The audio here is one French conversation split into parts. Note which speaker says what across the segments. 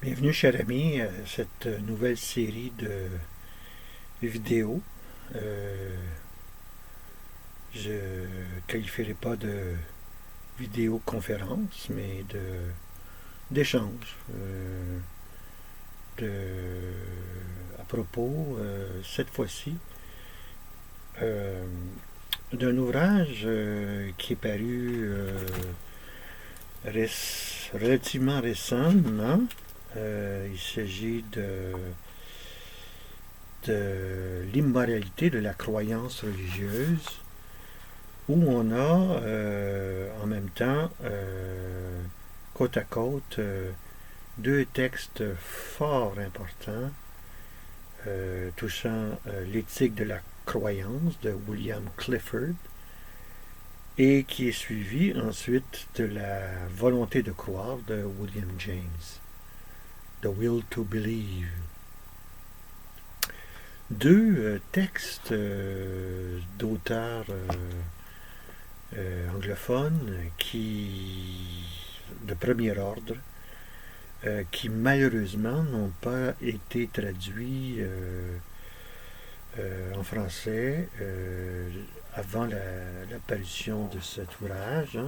Speaker 1: Bienvenue, cher ami, à cette nouvelle série de vidéos. Euh, je ne qualifierai pas de vidéoconférence, mais d'échange à propos, cette fois-ci, euh, d'un ouvrage qui est paru relativement récemment. Il s'agit de l'immoralité de la croyance religieuse, où on a en même temps côte à côte deux textes fort importants touchant l'éthique de la croyance de William Clifford et qui est suivi ensuite de la volonté de croire de William James, The Will to Believe. Deux textes d'auteurs anglophones de premier ordre qui malheureusement n'ont pas été traduits en français avant l'apparition de cet ouvrage.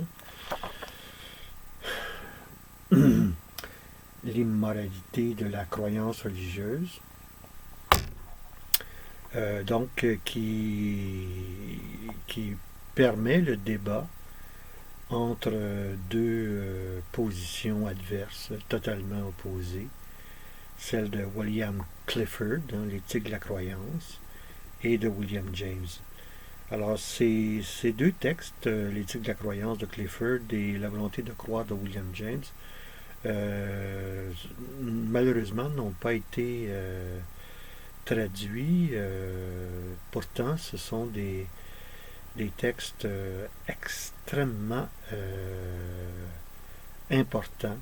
Speaker 1: L'immoralité de la croyance religieuse. Qui permet le débat entre deux positions adverses totalement opposées, celle de William Clifford dans l'éthique de la croyance et de William James. Alors ces deux textes, l'éthique de la croyance de Clifford et la volonté de croire de William James, malheureusement n'ont pas été traduits. Pourtant, ce sont des textes extrêmement importants,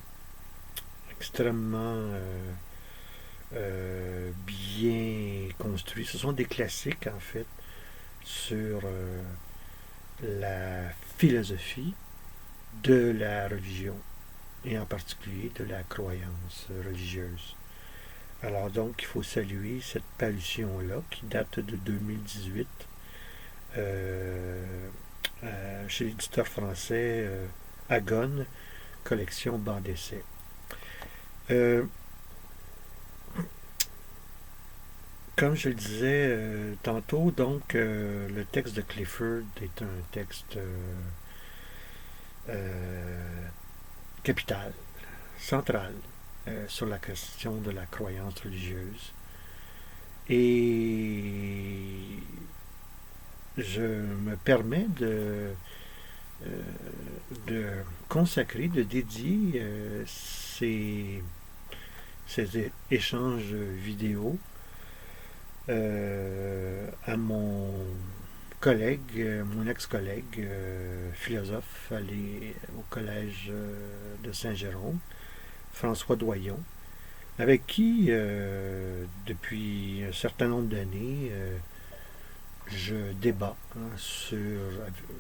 Speaker 1: extrêmement bien construits. Ce sont des classiques, en fait, sur la philosophie de la religion, et en particulier de la croyance religieuse. Alors donc, il faut saluer cette parution-là qui date de 2018 chez l'éditeur français Agone, collection banc d'essai. Comme je le disais tantôt, donc, le texte de Clifford est un texte capital, central, sur la question de la croyance religieuse. Et je me permets de consacrer, de dédier ces échanges vidéo à mon collègue, mon ex-collègue, philosophe au collège de Saint-Jérôme, François Doyon, avec qui, depuis un certain nombre d'années, je débat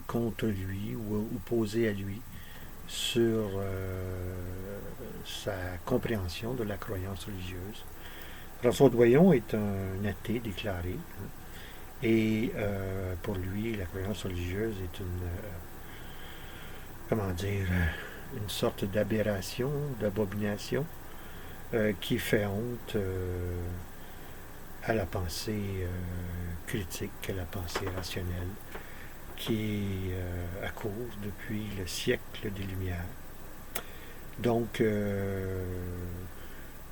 Speaker 1: contre lui ou opposé à lui sur sa compréhension de la croyance religieuse. François Doyon est un athée déclaré, et pour lui, la croyance religieuse est une sorte d'aberration, d'abomination qui fait honte à la pensée critique, à la pensée rationnelle, qui est à court depuis le siècle des Lumières. Donc,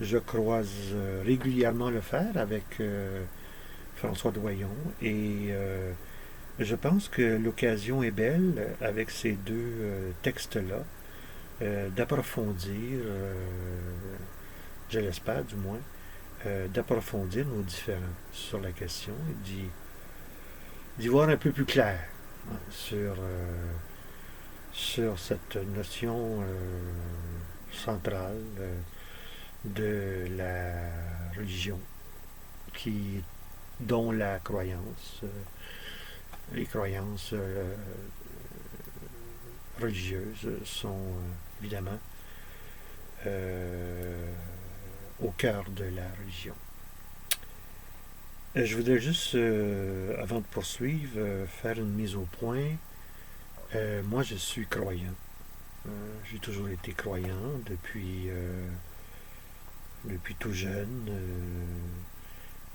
Speaker 1: je croise régulièrement le fer avec François Doyon, et je pense que l'occasion est belle, avec ces deux textes-là, d'approfondir, je l'espère du moins, d'approfondir nos différends sur la question et d'y voir un peu plus clair sur cette notion centrale de la religion, dont la croyance, les croyances religieuses sont évidemment au cœur de la religion. Je voudrais juste, avant de poursuivre, faire une mise au point. Moi, je suis croyant. J'ai toujours été croyant depuis tout jeune.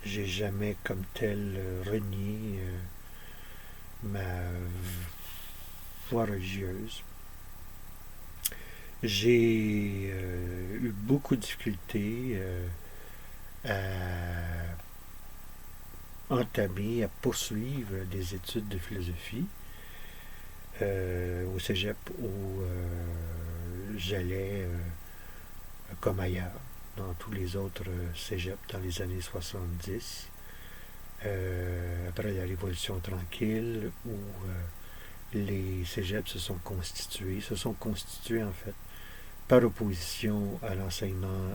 Speaker 1: J'ai jamais comme tel renié ma foi religieuse. J'ai eu beaucoup de difficultés à entamer, à poursuivre des études de philosophie au cégep où j'allais comme ailleurs, dans tous les autres cégeps dans les années 70, après la Révolution tranquille, où les cégeps se sont constitués en fait par opposition à l'enseignement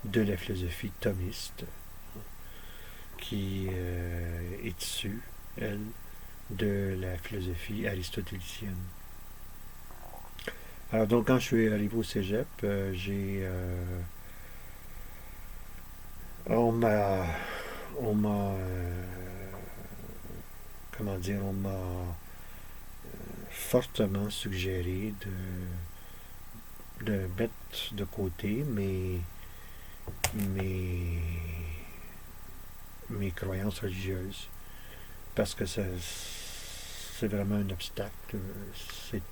Speaker 1: de la philosophie thomiste, qui est issue, elle, de la philosophie aristotélicienne. Alors donc quand je suis arrivé au cégep, on m'a comment dire, on m'a fortement suggéré de mettre de côté mes croyances religieuses, parce que c'est vraiment un obstacle. C'est,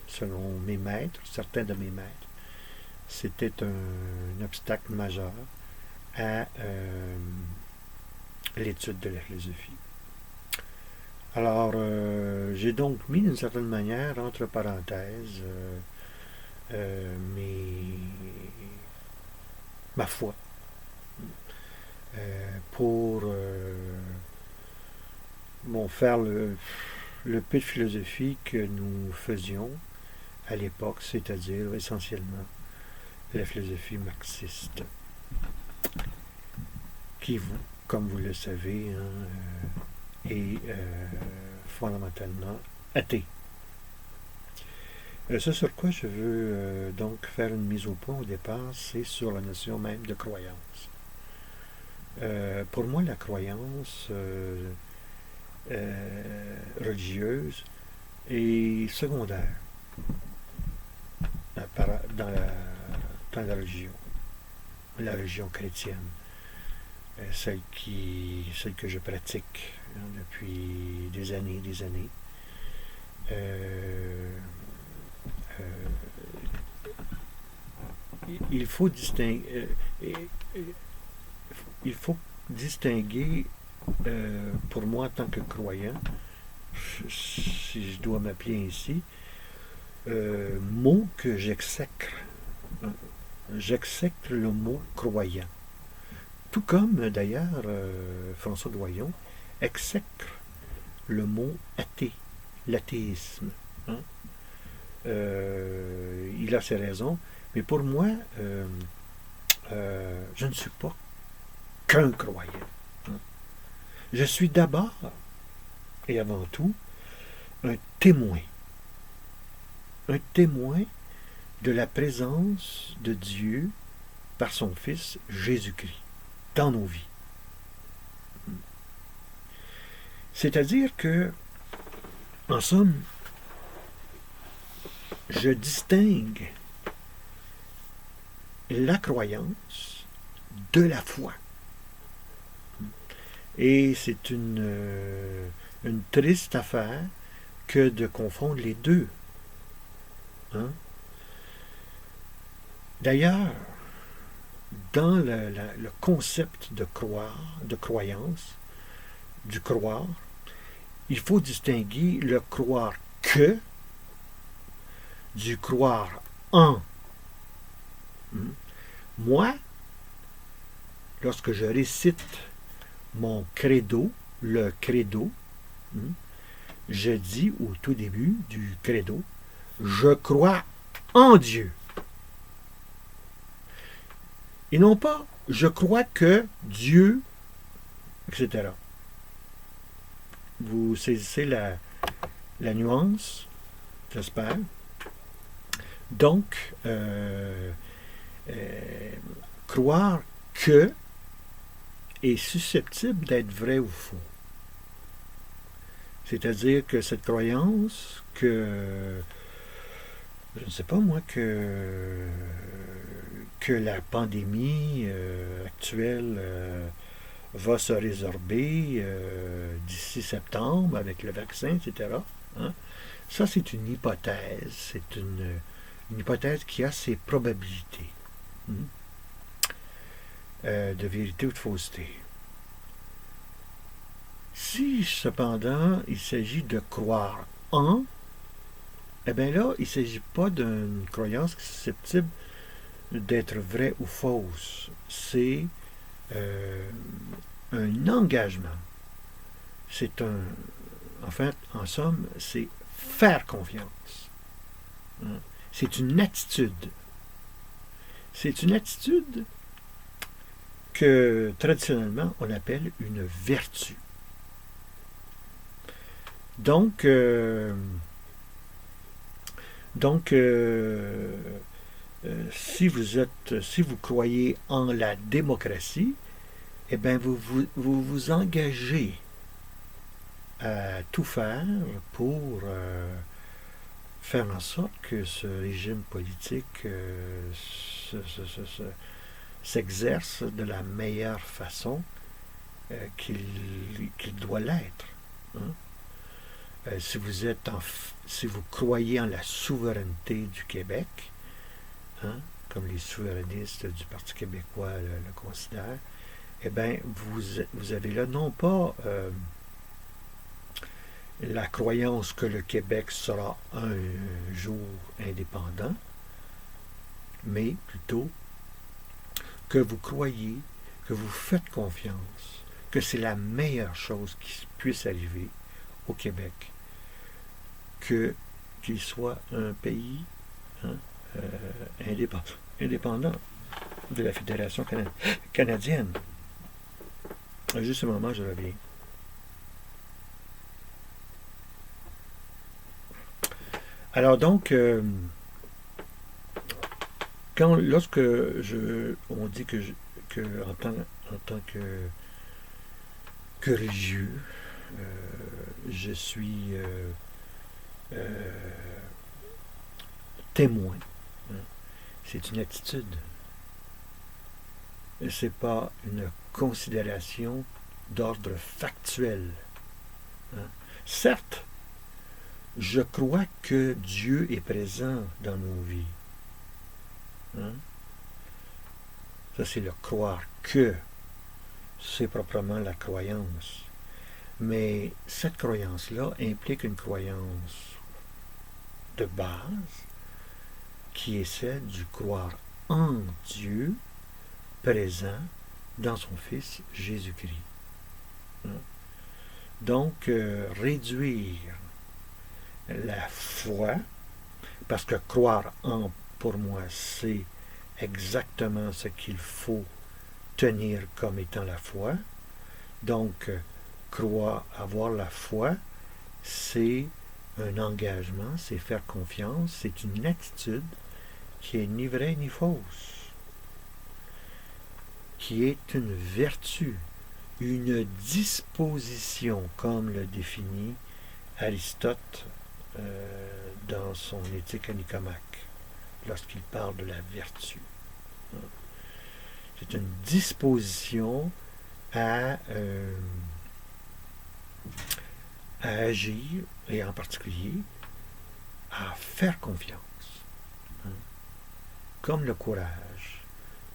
Speaker 1: selon mes maîtres, certains de mes maîtres, c'était un obstacle majeur à l'étude de la philosophie. Alors, j'ai donc mis d'une certaine manière, entre parenthèses, ma foi pour faire le peu de philosophie que nous faisions à l'époque, c'est-à-dire essentiellement la philosophie marxiste, qui, comme vous le savez, est fondamentalement athée. Ce sur quoi je veux donc faire une mise au point au départ, c'est sur la notion même de croyance. Pour moi, la croyance religieuse est secondaire dans la religion chrétienne, celle que je pratique depuis des années. Il faut distinguer, pour moi en tant que croyant, si je dois m'appeler ainsi, mot que j'exècre. J'exècre le mot croyant. Tout comme d'ailleurs François Doyon exècre le mot athée, l'athéisme. Il a ses raisons, mais pour moi, je ne suis pas qu'un croyant. Je suis d'abord et avant tout un témoin de la présence de Dieu par son Fils Jésus-Christ dans nos vies. C'est-à-dire que, en somme, je distingue la croyance de la foi. Et c'est une triste affaire que de confondre les deux. D'ailleurs, dans le concept de croyance, du croire, il faut distinguer le croire que du croire en. Moi, lorsque je récite mon credo, le credo, je dis au tout début du credo, je crois en Dieu. Et non pas, je crois que Dieu, etc. Vous saisissez la nuance, j'espère. Donc, croire que est susceptible d'être vrai ou faux. C'est-à-dire que cette croyance que, je ne sais pas moi, que la pandémie actuelle va se résorber d'ici septembre avec le vaccin, etc. Hein? Ça, c'est une hypothèse. C'est une hypothèse qui a ses probabilités de vérité ou de fausseté. Si, cependant, il s'agit de croire en, eh bien là, il ne s'agit pas d'une croyance qui est susceptible d'être vraie ou fausse. C'est un engagement. C'est un... En fait, en somme, c'est faire confiance. Hein? C'est une attitude. C'est une attitude que traditionnellement on appelle une vertu. Donc, si vous croyez en la démocratie, eh bien vous engagez à tout faire pour faire en sorte que ce régime politique s'exerce de la meilleure façon qu'il doit l'être. Hein? Si vous croyez en la souveraineté du Québec, hein, comme les souverainistes du Parti québécois le considèrent, eh bien, vous avez là non pas la croyance que le Québec sera un jour indépendant, mais plutôt que vous croyez, que vous faites confiance, que c'est la meilleure chose qui puisse arriver au Québec, qu'il soit un pays hein, indépendant de la Fédération canadienne. Juste un moment, je reviens. Alors donc, lorsque on dit que en tant que religieux, je suis témoin. Hein. C'est une attitude. C'est pas une considération d'ordre factuel. Hein. Certes, je crois que Dieu est présent dans nos vies. Hein. Ça, c'est le croire que. C'est proprement la croyance. Mais cette croyance-là implique une croyance de base qui est celle du croire en Dieu présent dans son Fils Jésus-Christ. Donc, réduire la foi, parce que croire en, pour moi, c'est exactement ce qu'il faut tenir comme étant la foi. Donc, avoir la foi, c'est un engagement, c'est faire confiance, c'est une attitude qui est ni vraie ni fausse, qui est une vertu, une disposition, comme le définit Aristote dans son Éthique à Nicomaque, lorsqu'il parle de la vertu. C'est une disposition à agir, et en particulier à faire confiance. Hein? Comme le courage.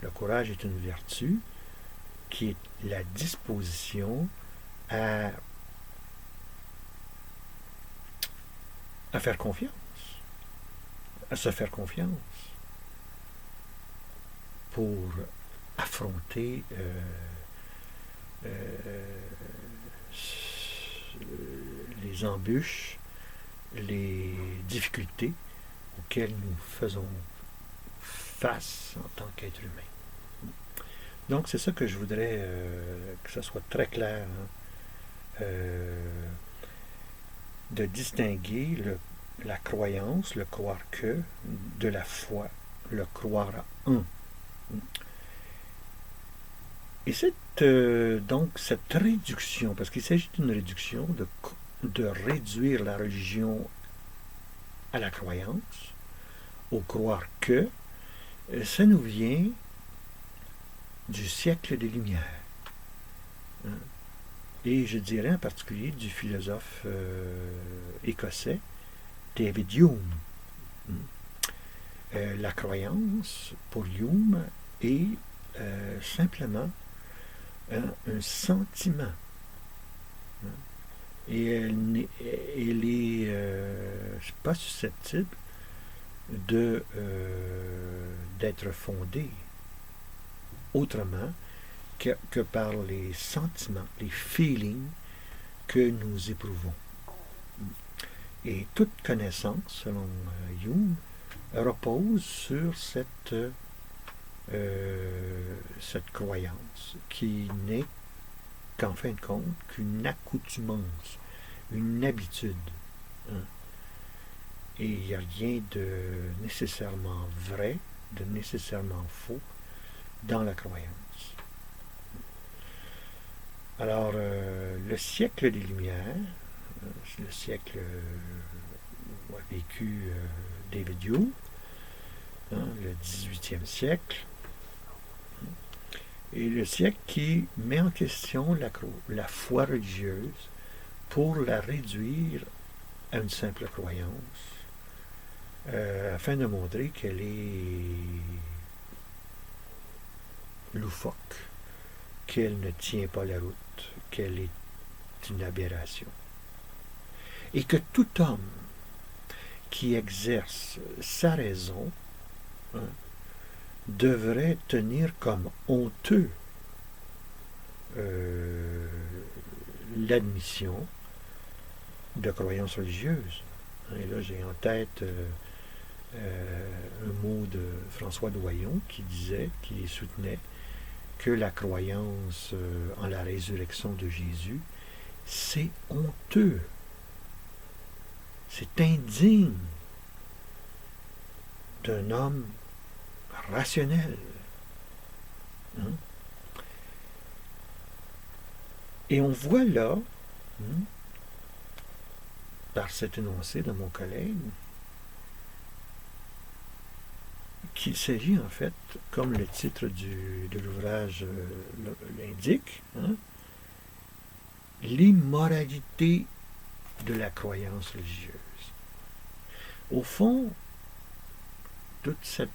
Speaker 1: Le courage est une vertu qui est la disposition à faire confiance, à se faire confiance pour affronter les embûches, les difficultés auxquelles nous faisons face en tant qu'être humain. Donc c'est ça que je voudrais que ça soit très clair, hein, de distinguer la croyance, le croire que, de la foi, le croire en. Et donc cette réduction, parce qu'il s'agit d'une réduction, de réduire la religion à la croyance, au croire que, ça nous vient du siècle des Lumières. Hein? Et je dirais en particulier du philosophe écossais David Hume. La croyance, pour Hume, est simplement un sentiment. Et elle est pas susceptible d'être fondée autrement que par les sentiments, les feelings que nous éprouvons. Et toute connaissance, selon Hume, repose sur cette croyance qui n'est qu'en fin de compte qu'une accoutumance, une habitude. Hein. Et il n'y a rien de nécessairement vrai, de nécessairement faux dans la croyance. Alors, le siècle des Lumières, le siècle où a vécu David Hume, le 18e siècle, et le siècle qui met en question la foi religieuse pour la réduire à une simple croyance, afin de montrer qu'elle est loufoque, qu'elle ne tient pas la route, qu'elle est une aberration. Et que tout homme qui exerce sa raison devrait tenir comme honteux l'admission de croyances religieuses. Et là, j'ai en tête un mot de François Doyon qui soutenait que la croyance en la résurrection de Jésus, c'est honteux. C'est indigne d'un homme rationnel. Hein? Et on voit là, par cet énoncé de mon collègue, qu'il s'agit en fait, comme le titre de l'ouvrage l'indique, l'immoralité de la croyance religieuse. Au fond, toute cette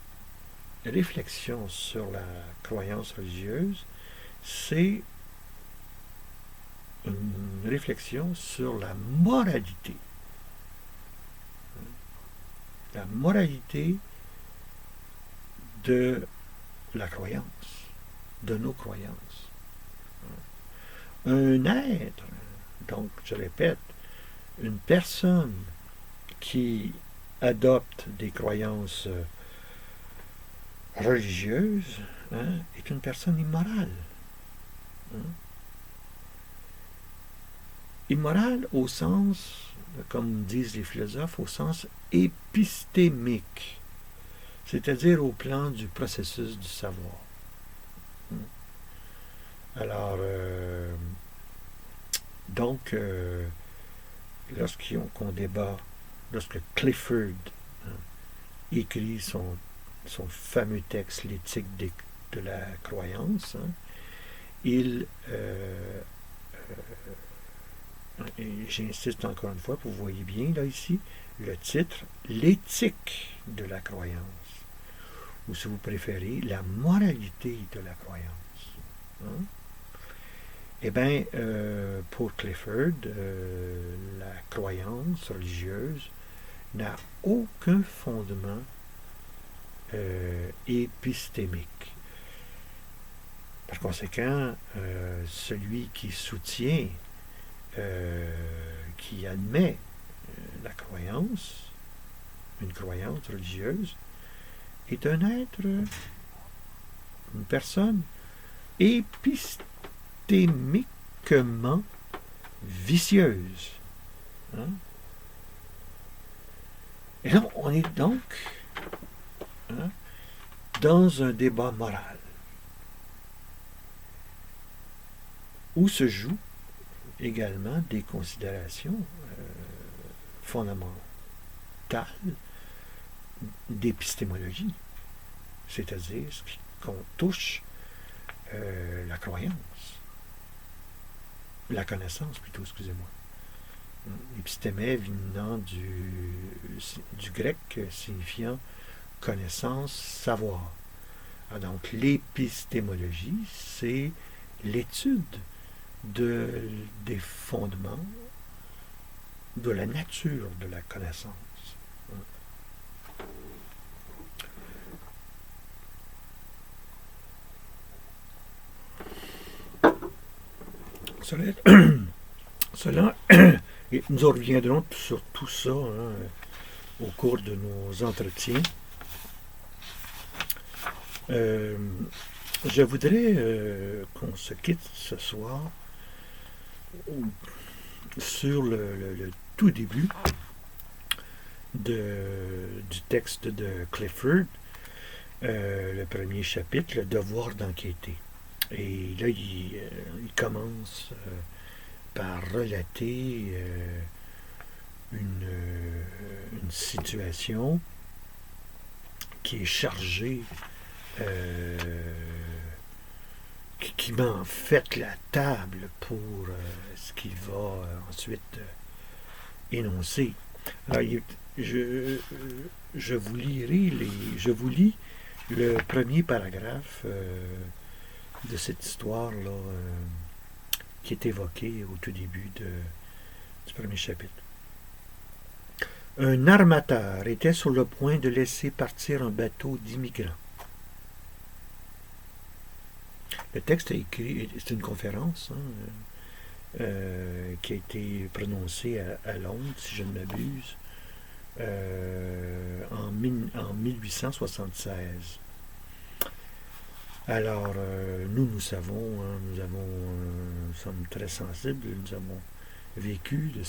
Speaker 1: réflexion sur la croyance religieuse, c'est une réflexion sur la moralité. La moralité de la croyance, de nos croyances. Un être, donc je répète, une personne qui adopte des croyances religieuse est une personne immorale. Immorale au sens, comme disent les philosophes, au sens épistémique, c'est-à-dire au plan du processus du savoir. Alors, donc, lorsqu'on débat, lorsque Clifford écrit son fameux texte, l'éthique de la croyance, et j'insiste encore une fois, vous voyez bien là ici, le titre, l'éthique de la croyance, ou si vous préférez, la moralité de la croyance. Eh bien, pour Clifford, la croyance religieuse n'a aucun fondement épistémique. Par conséquent, celui qui soutient, qui admet la croyance, une croyance religieuse, est un être, une personne épistémiquement vicieuse. Et là, on est donc dans un débat moral. où se jouent également des considérations fondamentales d'épistémologie, c'est-à-dire qu'on touche la croyance, la connaissance plutôt, excusez-moi. Épistémé venant du grec signifiant connaissance, savoir. Donc l'épistémologie, c'est l'étude des fondements, de la nature de la connaissance. Cela et nous reviendrons sur tout ça au cours de nos entretiens. Je voudrais qu'on se quitte ce soir sur le tout début du texte de Clifford, le premier chapitre, le devoir d'enquêter. Et là, il commence par relater une situation qui est chargée, qui met en fait la table pour ce qu'il va ensuite énoncer. Alors, je vous lis le premier paragraphe de cette histoire-là qui est évoquée au tout début du premier chapitre. Un armateur était sur le point de laisser partir un bateau d'immigrants. Le texte est écrit, c'est une conférence qui a été prononcée à Londres, si je ne m'abuse, en 1876. Alors, nous savons, nous sommes très sensibles, nous avons vécu de